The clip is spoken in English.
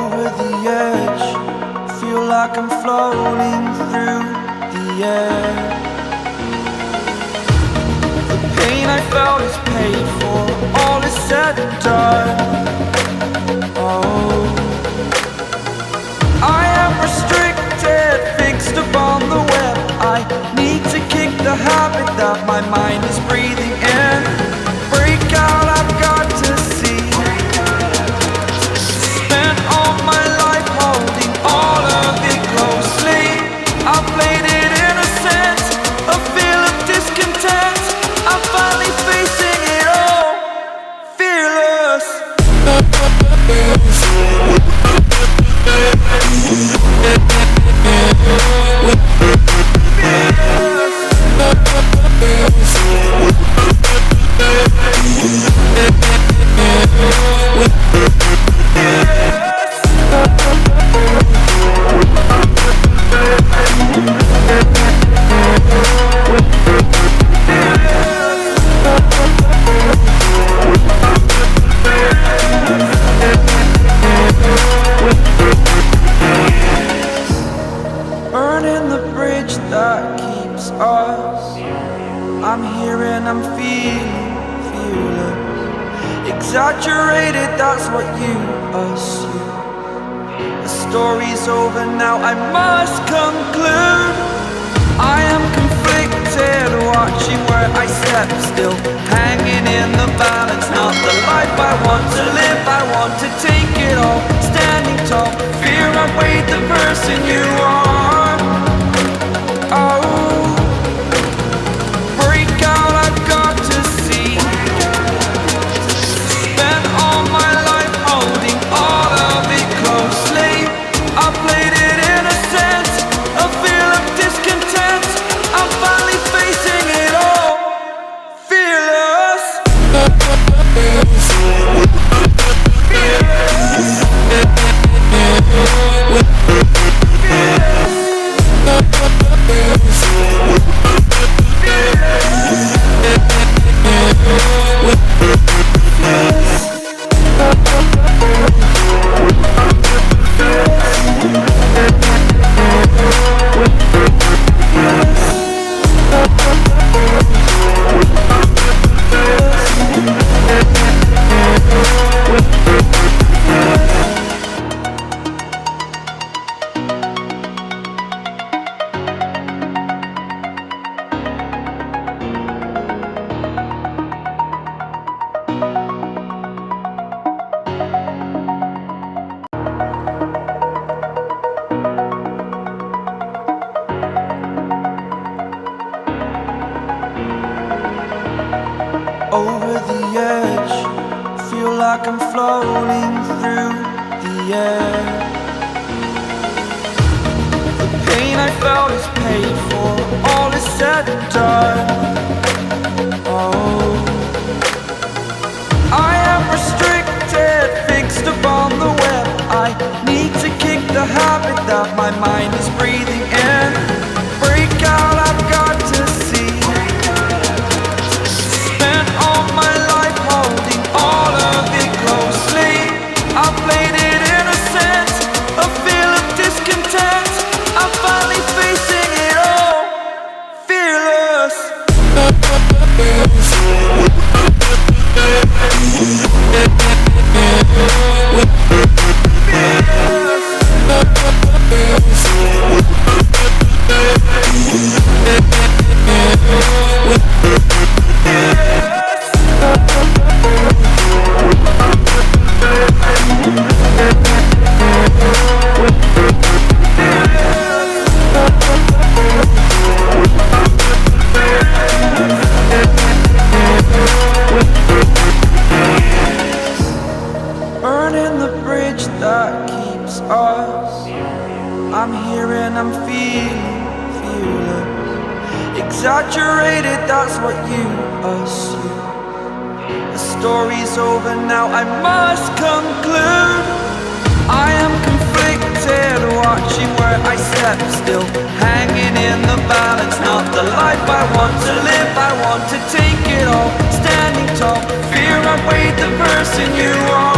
over the edge. Feel like I'm floating through the air. The pain I felt is paid for, all is said and done. Oh, I am restricted, fixed upon the web. I need to kick the habit that my mind is breathing in. Break out, I've got to see. Spent all my life holding all of it closely. I played it innocent, a feel of discontent. I'm finally facing it all, fearless. Burning the bridge that keeps us. I'm here and I'm feeling fearless. Exaggerated, that's what you assume. The story's over now, I must conclude. I am conflicted, watching where I step still, hanging in the balance. Not the life I want to live, I want to take it all. Standing tall, fear outweighed the person you are. Oh, break out, I've got to see. Spent all my life holding all of it closely. I played it innocent, a feel of discontent. I'm finally facing it all, fearless. Over the edge, feel like I'm floating through the air. The pain I felt is paid for, all is said and done. Oh, I am restricted, fixed upon the web. I need to kick the habit that my mind is breathing in. Break out, I've got to see. I played it innocent, a feel of discontent. I'm finally facing it all, fearless. Burning the bridge that keeps us. I'm here and I'm feeling fearless. Exaggerated, that's what you assume. The story's over now, I must conclude. I am conflicted, watching where I step still, hanging in the balance. Not the life I want to live, I want to take it all. Standing tall, fear outweighed the person you are.